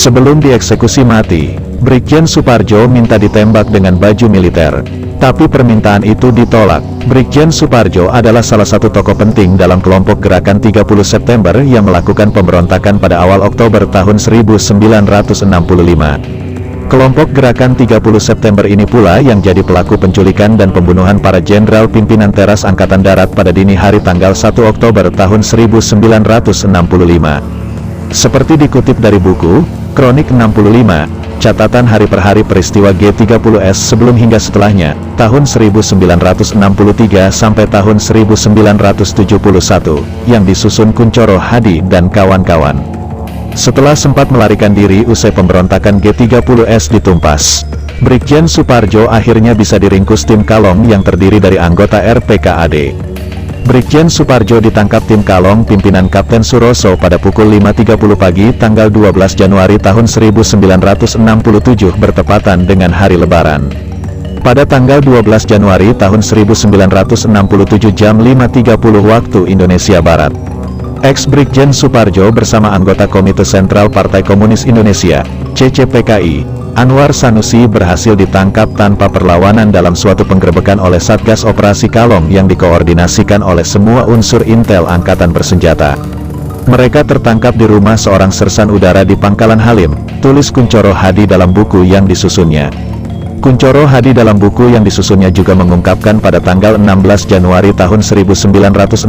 Sebelum dieksekusi mati, Brigjen Soepardjo minta ditembak dengan baju militer. Tapi permintaan itu ditolak. Brigjen Soepardjo adalah salah satu tokoh penting dalam kelompok gerakan 30 September yang melakukan pemberontakan pada awal Oktober tahun 1965. Kelompok gerakan 30 September ini pula yang jadi pelaku penculikan dan pembunuhan para jenderal pimpinan teras Angkatan Darat pada dini hari tanggal 1 Oktober tahun 1965. Seperti dikutip dari buku Kronik 65, catatan hari per hari peristiwa G30S sebelum hingga setelahnya, tahun 1963 sampai tahun 1971, yang disusun Kunchoro Hadi dan kawan-kawan. Setelah sempat melarikan diri usai pemberontakan G30S ditumpas, Brigjen Soepardjo akhirnya bisa diringkus tim Kalong yang terdiri dari anggota RPKAD. Brigjen Soepardjo ditangkap tim Kalong pimpinan Kapten Suroso pada pukul 5.30 pagi tanggal 12 Januari tahun 1967 bertepatan dengan hari Lebaran. Pada tanggal 12 Januari tahun 1967 jam 5.30 waktu Indonesia Barat, ex-Brigjen Soepardjo bersama anggota Komite Sentral Partai Komunis Indonesia, CCPKI, Anwar Sanusi berhasil ditangkap tanpa perlawanan dalam suatu penggerebekan oleh Satgas Operasi Kalong yang dikoordinasikan oleh semua unsur intel angkatan bersenjata. Mereka tertangkap di rumah seorang sersan udara di Pangkalan Halim, tulis Kunchoro Hadi dalam buku yang disusunnya. Kunchoro Hadi dalam buku yang disusunnya juga mengungkapkan pada tanggal 16 Januari tahun 1967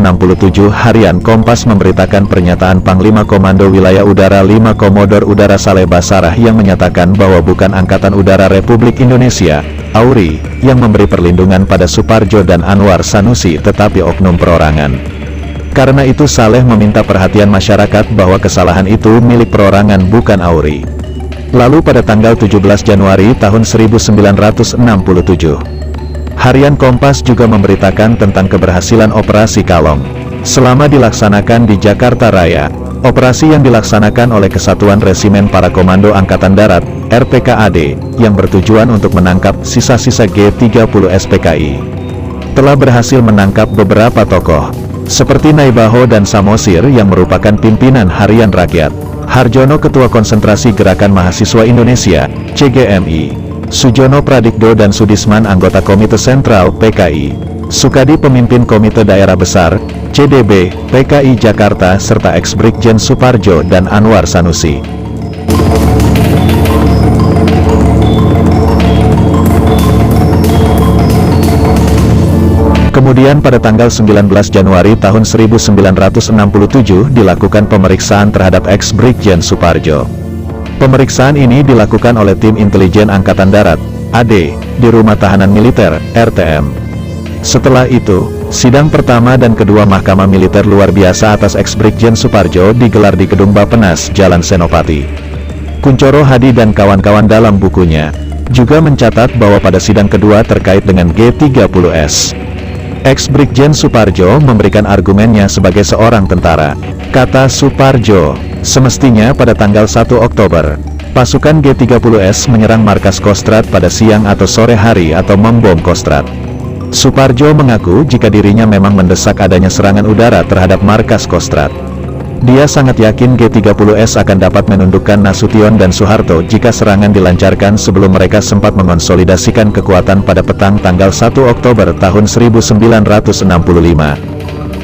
harian Kompas memberitakan pernyataan Panglima Komando Wilayah Udara 5 Komodor Udara Saleh Basarah yang menyatakan bahwa bukan Angkatan Udara Republik Indonesia, AURI, yang memberi perlindungan pada Soepardjo dan Anwar Sanusi tetapi oknum perorangan. Karena itu Saleh meminta perhatian masyarakat bahwa kesalahan itu milik perorangan bukan AURI. Lalu pada tanggal 17 Januari tahun 1967, harian Kompas juga memberitakan tentang keberhasilan Operasi Kalong. Selama dilaksanakan di Jakarta Raya, operasi yang dilaksanakan oleh Kesatuan Resimen Para Komando Angkatan Darat, RPKAD, yang bertujuan untuk menangkap sisa-sisa G30 SPKI, telah berhasil menangkap beberapa tokoh, seperti Naibaho dan Samosir yang merupakan pimpinan Harian Rakyat, Harjono Ketua Konsentrasi Gerakan Mahasiswa Indonesia, CGMI, Sujono Pradikdo dan Sudisman anggota Komite Sentral, PKI, Sukadi pemimpin Komite Daerah Besar, CDB, PKI Jakarta serta ex-Brigjen Soepardjo dan Anwar Sanusi. Kemudian pada tanggal 19 Januari tahun 1967 dilakukan pemeriksaan terhadap ex-Brigjen Soepardjo. Pemeriksaan ini dilakukan oleh tim intelijen Angkatan Darat, AD, di Rumah Tahanan Militer, RTM. Setelah itu, sidang pertama dan kedua Mahkamah Militer Luar Biasa atas ex-Brigjen Soepardjo digelar di Gedung Bappenas, Jalan Senopati. Kunchoro Hadi dan kawan-kawan dalam bukunya juga mencatat bahwa pada sidang kedua terkait dengan G30S, ex-Brigjen Soepardjo memberikan argumennya sebagai seorang tentara. Kata Soepardjo, semestinya pada tanggal 1 Oktober, pasukan G30S menyerang markas Kostrad pada siang atau sore hari atau membom Kostrad. Soepardjo mengaku jika dirinya memang mendesak adanya serangan udara terhadap markas Kostrad. Dia sangat yakin G30S akan dapat menundukkan Nasution dan Soeharto jika serangan dilancarkan sebelum mereka sempat mengonsolidasikan kekuatan pada petang tanggal 1 Oktober tahun 1965.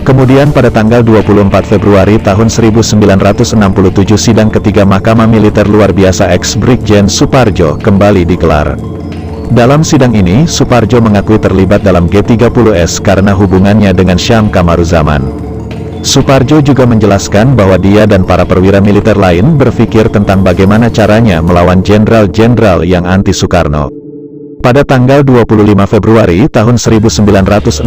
Kemudian pada tanggal 24 Februari tahun 1967 sidang ketiga Mahkamah Militer Luar Biasa ex-Brigjen Soepardjo kembali digelar. Dalam sidang ini, Soepardjo mengakui terlibat dalam G30S karena hubungannya dengan Syam Kamaruzaman. Soepardjo juga menjelaskan bahwa dia dan para perwira militer lain berpikir tentang bagaimana caranya melawan jenderal-jenderal yang anti-Soekarno. Pada tanggal 25 Februari tahun 1967,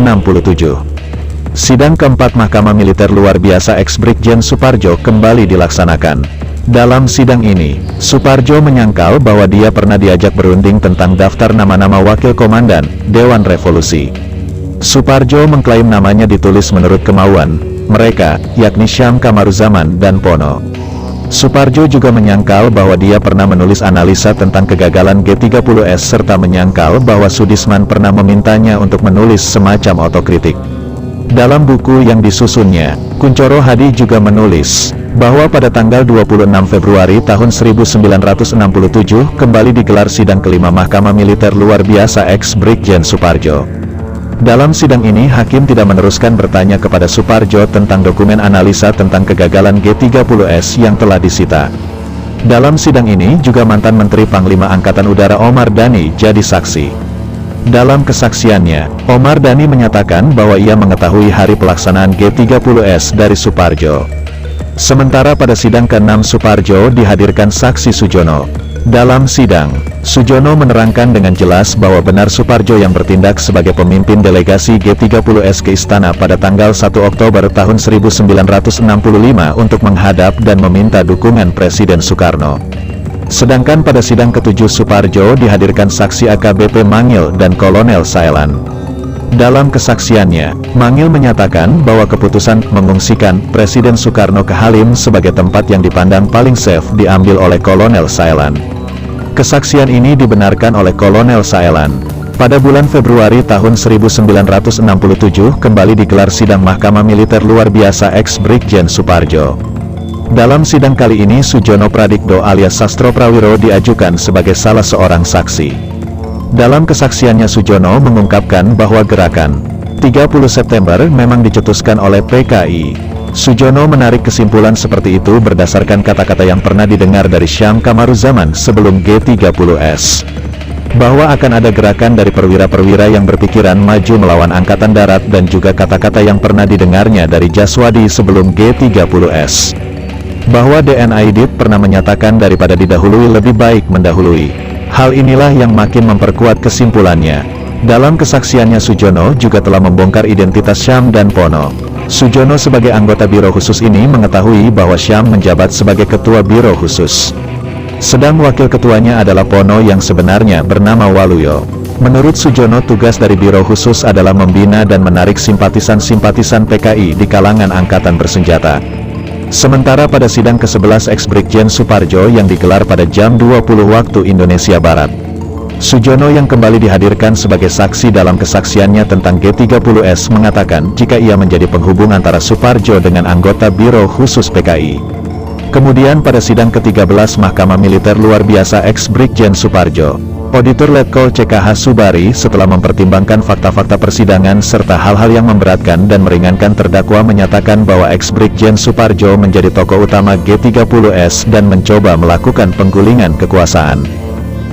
sidang keempat Mahkamah Militer Luar Biasa ex-Brigjen Soepardjo kembali dilaksanakan. Dalam sidang ini, Soepardjo menyangkal bahwa dia pernah diajak berunding tentang daftar nama-nama wakil komandan Dewan Revolusi. Soepardjo mengklaim namanya ditulis menurut kemauan mereka, yakni Syam Kamaruzaman dan Pono. Soepardjo juga menyangkal bahwa dia pernah menulis analisa tentang kegagalan G30S serta menyangkal bahwa Sudisman pernah memintanya untuk menulis semacam otokritik. Dalam buku yang disusunnya, Kunchoro Hadi juga menulis bahwa pada tanggal 26 Februari tahun 1967 kembali digelar sidang kelima Mahkamah Militer Luar Biasa ex Brigjen Suparjo. Dalam sidang ini hakim tidak meneruskan bertanya kepada Suparjo tentang dokumen analisa tentang kegagalan G30S yang telah disita. Dalam sidang ini juga mantan Menteri Panglima Angkatan Udara Omar Dhani jadi saksi. Dalam kesaksiannya, Omar Dhani menyatakan bahwa ia mengetahui hari pelaksanaan G30S dari Suparjo. Sementara pada sidang ke-6 Suparjo dihadirkan saksi Sujono. Dalam sidang, Sujono menerangkan dengan jelas bahwa benar Suparjo yang bertindak sebagai pemimpin delegasi G30S ke Istana pada tanggal 1 Oktober tahun 1965 untuk menghadap dan meminta dukungan Presiden Soekarno. Sedangkan pada sidang ke-7 Suparjo dihadirkan saksi AKBP Mangil dan Kolonel Saelan. Dalam kesaksiannya, Mangil menyatakan bahwa keputusan mengungsikan Presiden Soekarno ke Halim sebagai tempat yang dipandang paling safe diambil oleh Kolonel Saelan. Kesaksian ini dibenarkan oleh Kolonel Saelan. Pada bulan Februari tahun 1967 kembali digelar sidang Mahkamah Militer Luar Biasa ex Brigjen Suparjo. Dalam sidang kali ini Sujono Pradikdo alias Sastro Prawiro diajukan sebagai salah seorang saksi. Dalam kesaksiannya Sujono mengungkapkan bahwa gerakan 30 September memang dicetuskan oleh PKI. Sujono menarik kesimpulan seperti itu berdasarkan kata-kata yang pernah didengar dari Syam Kamaruzaman sebelum G30S. Bahwa akan ada gerakan dari perwira-perwira yang berpikiran maju melawan Angkatan Darat dan juga kata-kata yang pernah didengarnya dari Jaswadi sebelum G30S. Bahwa DNIDIT pernah menyatakan daripada didahului lebih baik mendahului. Hal inilah yang makin memperkuat kesimpulannya. Dalam kesaksiannya Sujono juga telah membongkar identitas Syam dan Pono. Sujono sebagai anggota Biro Khusus ini mengetahui bahwa Syam menjabat sebagai Ketua Biro Khusus. Sedang wakil ketuanya adalah Pono yang sebenarnya bernama Waluyo. Menurut Sujono tugas dari Biro Khusus adalah membina dan menarik simpatisan-simpatisan PKI di kalangan angkatan bersenjata. Sementara pada sidang ke-11 ex-Brigjen Suparjo yang digelar pada jam 20 waktu Indonesia Barat, Sujono yang kembali dihadirkan sebagai saksi dalam kesaksiannya tentang G30S mengatakan jika ia menjadi penghubung antara Suparjo dengan anggota Biro Khusus PKI. Kemudian pada sidang ke-13 Mahkamah Militer Luar Biasa ex-Brigjen Suparjo, Auditor Letkol CKH Subari setelah mempertimbangkan fakta-fakta persidangan serta hal-hal yang memberatkan dan meringankan terdakwa menyatakan bahwa ex-Brigjen Suparjo menjadi tokoh utama G30S dan mencoba melakukan penggulingan kekuasaan.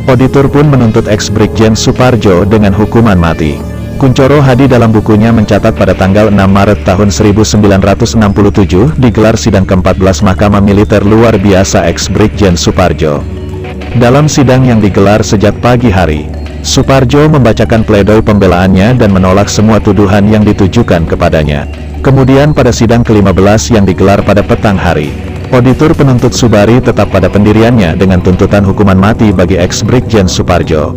Auditor pun menuntut ex-Brigjen Suparjo dengan hukuman mati. Kuncoro Hadi dalam bukunya mencatat pada tanggal 6 Maret tahun 1967 digelar sidang ke-14 Mahkamah Militer Luar Biasa ex-Brigjen Suparjo. Dalam sidang yang digelar sejak pagi hari, Suparjo membacakan pledoi pembelaannya dan menolak semua tuduhan yang ditujukan kepadanya. Kemudian pada sidang ke-15 yang digelar pada petang hari, Auditor penuntut Subari tetap pada pendiriannya dengan tuntutan hukuman mati bagi ex-Brigjen Suparjo.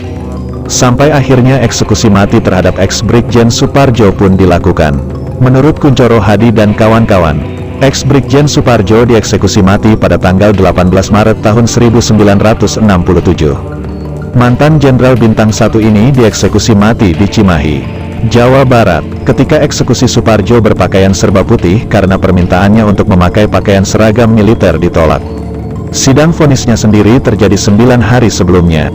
Sampai akhirnya eksekusi mati terhadap ex-Brigjen Suparjo pun dilakukan. Menurut Kuncoro Hadi dan kawan-kawan, ex-Brigjen Suparjo dieksekusi mati pada tanggal 18 Maret tahun 1967. Mantan Jenderal Bintang 1 ini dieksekusi mati di Cimahi, Jawa Barat, ketika eksekusi Suparjo berpakaian serba putih karena permintaannya untuk memakai pakaian seragam militer ditolak. Sidang vonisnya sendiri terjadi 9 hari sebelumnya.